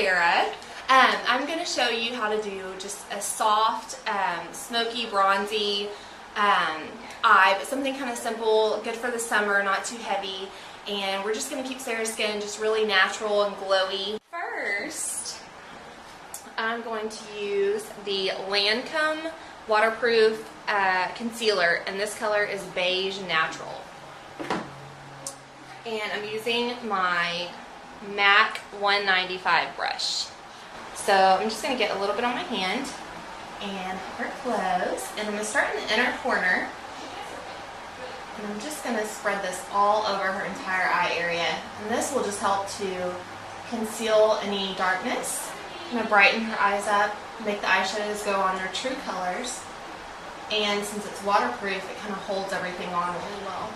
mascara. I'm going to show you how to do just a soft, smoky, bronzy eye, but something kind of simple, good for the summer, not too heavy. And we're just going to keep Sarah's skin just really natural and glowy. First, I'm going to use the Lancome waterproof concealer, and this color is Beige Natural. And I'm using my MAC 195 brush. So I'm just going to get a little bit on my hand and her close. And I'm going to start in the inner corner. And I'm just going to spread this all over her entire eye area. And this will just help to conceal any darkness. I'm going to brighten her eyes up, make the eyeshadows go on their true colors. And since it's waterproof, it kind of holds everything on really well.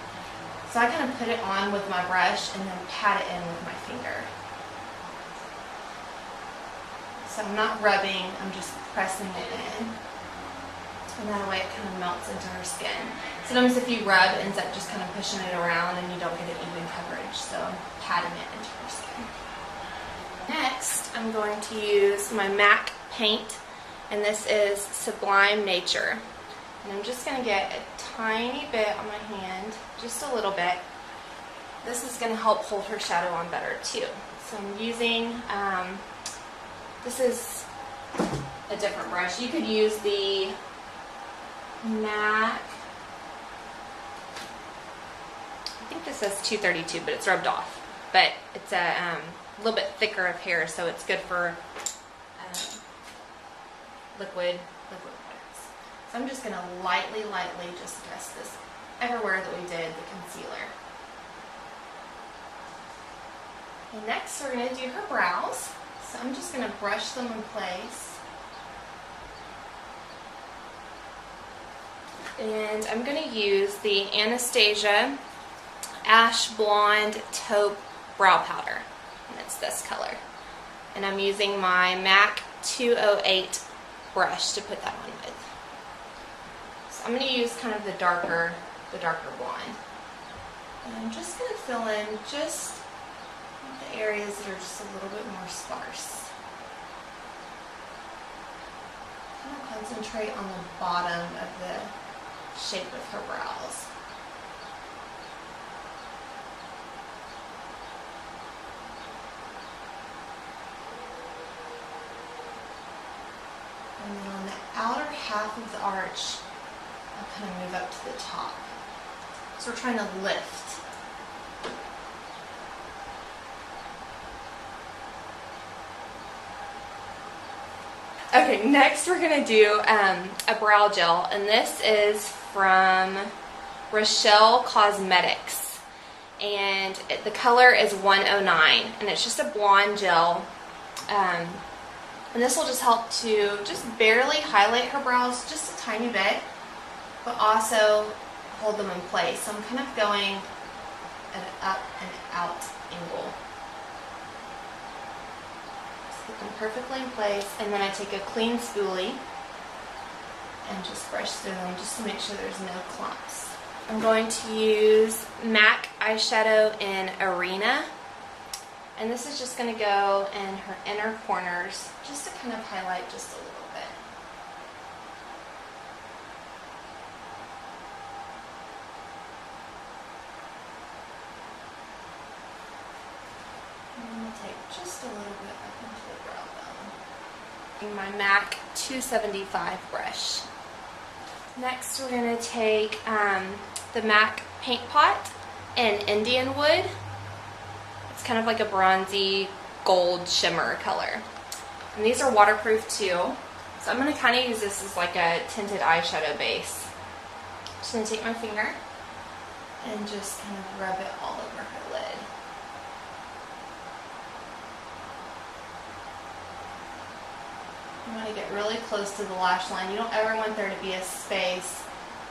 So I kind of put it on with my brush and then pat it in with my finger. So I'm not rubbing, I'm just pressing it in. And that way it kind of melts into her skin. Sometimes if you rub, it ends up just kind of pushing it around and you don't get an even coverage. So I'm patting it into her skin. Next, I'm going to use my MAC paint, and this is Sublime Nature. And I'm just going to get a tiny bit on my hand, just a little bit. This is going to help hold her shadow on better too. So I'm using, this is a different brush. You could use the MAC, I think this says 232, but it's rubbed off. But it's a little bit thicker of hair, so it's good for liquid products. So I'm just going to lightly just press this everywhere that we did the concealer. And next we're going to do her brows. So I'm just going to brush them in place. And I'm going to use the Anastasia Ash Blonde Taupe Brow Powder. And it's this color. And I'm using my MAC 208 brush to put that on with. So I'm going to use kind of the darker blonde. And I'm just going to fill in just the areas that are just a little bit more sparse. I'm going to concentrate on the bottom of the shape of her brows. And then on the outer half of the arch, I'll kind of move up to the top. So we're trying to lift. Okay, next we're going to do a brow gel, and this is from Rashell Cosmetics. And the color is 109, and it's just a blonde gel. And this will just help to just barely highlight her brows just a tiny bit, but also hold them in place. So I'm kind of going at an up and out angle. Just get them perfectly in place, and then I take a clean spoolie and just brush through them just to make sure there's no clumps. I'm going to use MAC eyeshadow in Arena. And this is just going to go in her inner corners just to kind of highlight just a little bit. And I'm going to take just a little bit up into the brow bone. And my MAC 275 brush. Next we're going to take the MAC Paint Pot in Indianwood. It's kind of like a bronzy gold shimmer color. And these are waterproof too. So I'm going to kind of use this as like a tinted eyeshadow base. Just going to take my finger and just kind of rub it all over her lid. You want to get really close to the lash line. You don't ever want there to be a space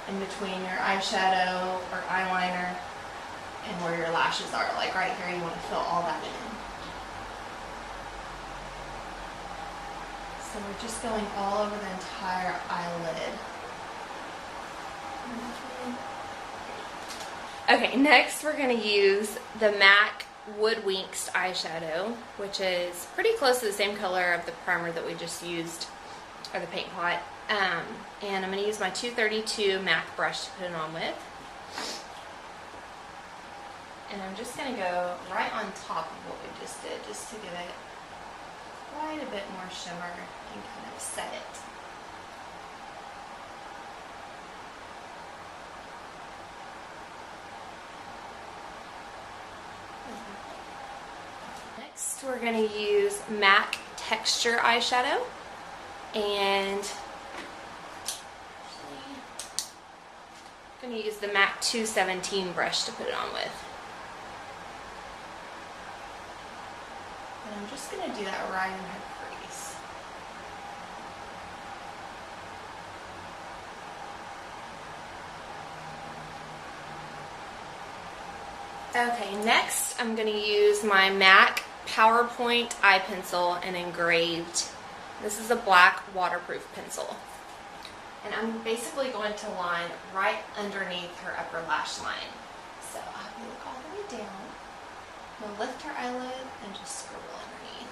in between your eyeshadow or eyeliner and where your lashes are. Like right here, you want to fill all that in. So we're just going all over the entire eyelid. Okay, next we're going to use the MAC Woodwinxed eyeshadow, which is pretty close to the same color of the primer that we just used, or the paint pot. And I'm going to use my 232 MAC brush to put it on with. And I'm just going to go right on top of what we just did, just to give it quite a bit more shimmer and kind of set it. Next, we're going to use MAC Texture eyeshadow, and I'm going to use the MAC 217 brush to put it on with. And I'm just going to do that right in her crease. Okay, next I'm going to use my MAC PowerPoint eye pencil in Engraved. This is a black waterproof pencil. And I'm basically going to line right underneath her upper lash line. So I'll have you look all the way down. I'm going to lift her eyelid and just scribble underneath.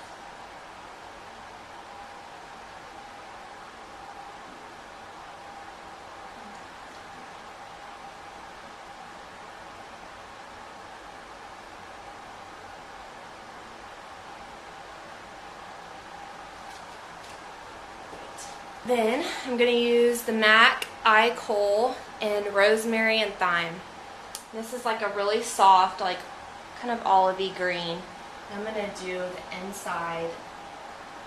Then I'm going to use the MAC Eye Kohl in Rosemary and Thyme. This is like a really soft, like kind of olivey green. I'm going to do the inside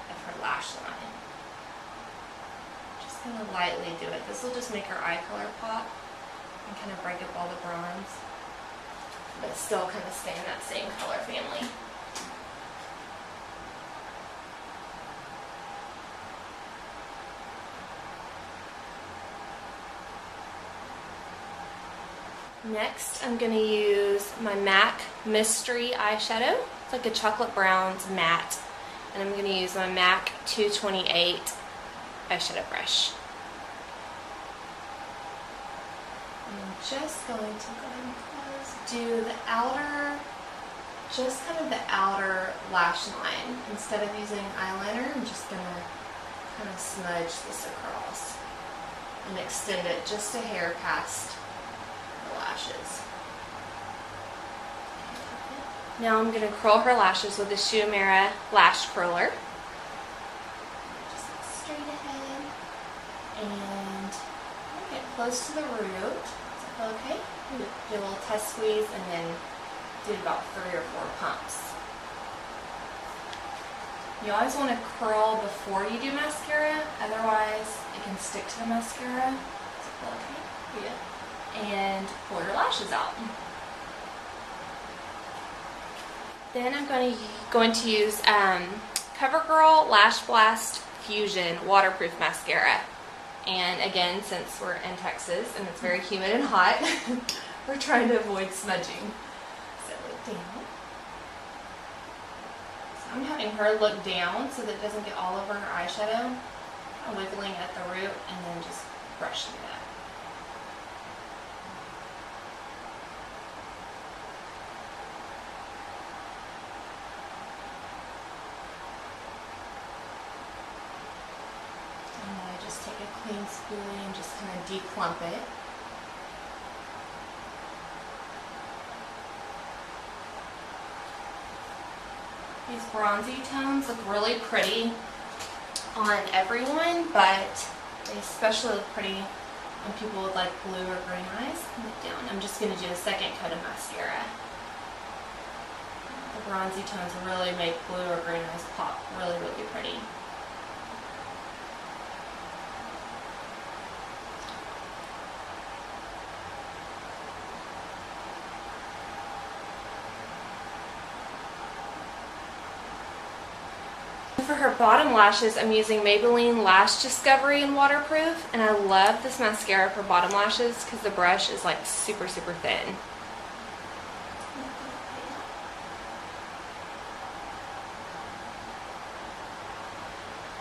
of her lash line. Just going to lightly do it. This will just make her eye color pop and kind of break up all the bronze, but still kind of stay in that same color family. Next, I'm going to use my MAC Mystery eyeshadow. It's like a chocolate bronze matte. And I'm going to use my MAC 228 eyeshadow brush. I'm just going to go ahead and close, do the outer, just kind of the outer lash line. Instead of using eyeliner, I'm just going to kind of smudge this across and extend it just a hair past lashes. Now I'm going to curl her lashes with the Shu Uemura lash curler. Just look straight ahead and get close to the root. Is that okay? Do a little test squeeze and then do about 3 or 4 pumps. You always want to curl before you do mascara, otherwise it can stick to the mascara. Is that okay? Yeah. And pull your lashes out. Then I'm going to use CoverGirl Lash Blast Fusion Waterproof Mascara. And again, since we're in Texas and it's very humid and hot, we're trying to avoid smudging. So look down. So I'm having her look down so that it doesn't get all over her eyeshadow. I'm wiggling at the root and then just brushing it up. Take a clean spoolie and just kind of declump it. These bronzy tones look really pretty on everyone, but they especially look pretty on people with like blue or green eyes. Look down. I'm just going to do a second coat of mascara. The bronzy tones really make blue or green eyes pop really, really pretty. For her bottom lashes, I'm using Maybelline Lash Discovery in waterproof, and I love this mascara for bottom lashes because the brush is like super, super thin.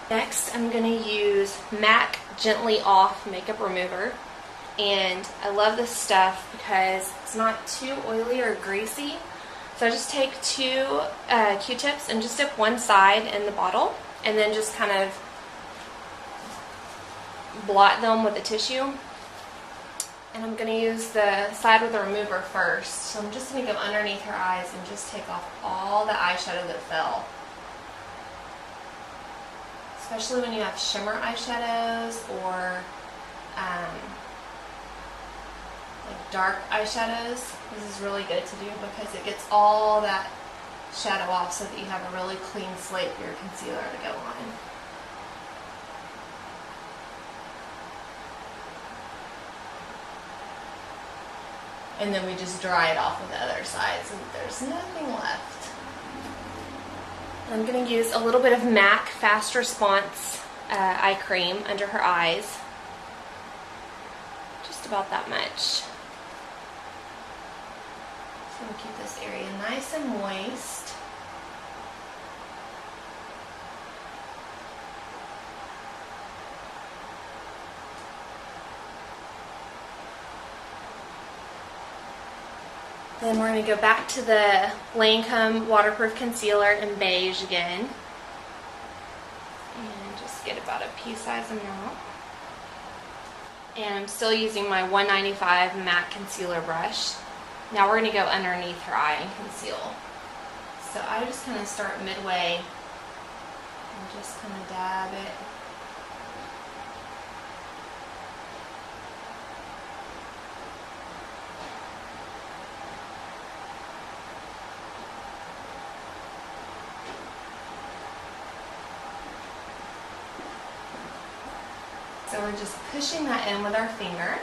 Next, I'm going to use MAC Gently Off Makeup Remover, and I love this stuff because it's not too oily or greasy, So I just take two Q-tips and just dip one side in the bottle and then just kind of blot them with a tissue. And I'm going to use the side with the remover first. So I'm just going to go underneath her eyes and just take off all the eyeshadow that fell. Especially when you have shimmer eyeshadows or like dark eyeshadows. This is really good to do because it gets all that shadow off so that you have a really clean slate for your concealer to go on. And then we just dry it off with the other side so that there's nothing left. I'm going to use a little bit of MAC Fast Response eye cream under her eyes. Just about that much. So I'm going to keep this area nice and moist. Then we're going to go back to the Lancome Waterproof Concealer in Beige again. And just get about a pea-sized amount. And I'm still using my 195 MAC Concealer brush. Now we're going to go underneath her eye and conceal. So I just kind of start midway and just kind of dab it. So we're just pushing that in with our finger.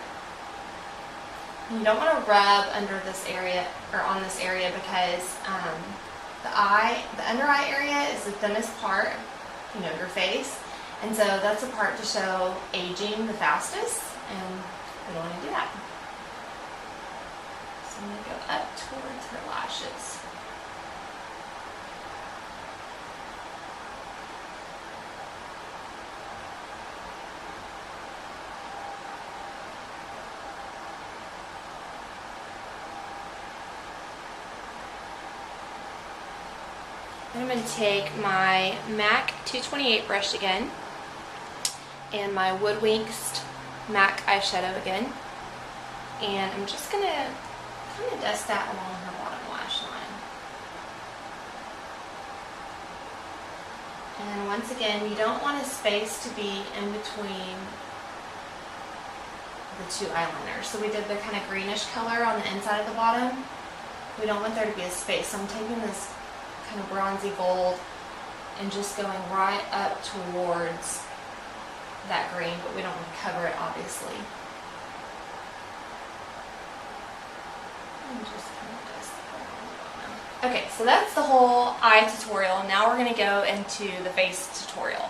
You don't want to rub under this area or on this area because the under eye area is the thinnest part, you know, your face, and so that's the part to show aging the fastest, and we don't want to do that. So I'm going to go up towards her lashes. I'm going to take my MAC 228 brush again and my Woodwinxed MAC eyeshadow again, and I'm just going to kind of dust that along her bottom lash line. And once again, you don't want a space to be in between the two eyeliners. So we did the kind of greenish color on the inside of the bottom. We don't want there to be a space, so I'm taking this kind of bronzy gold and just going right up towards that green, but we don't want to cover it, obviously. And just kind of dust it along the bottom. Okay, so that's the whole eye tutorial. Now we're going to go into the face tutorial.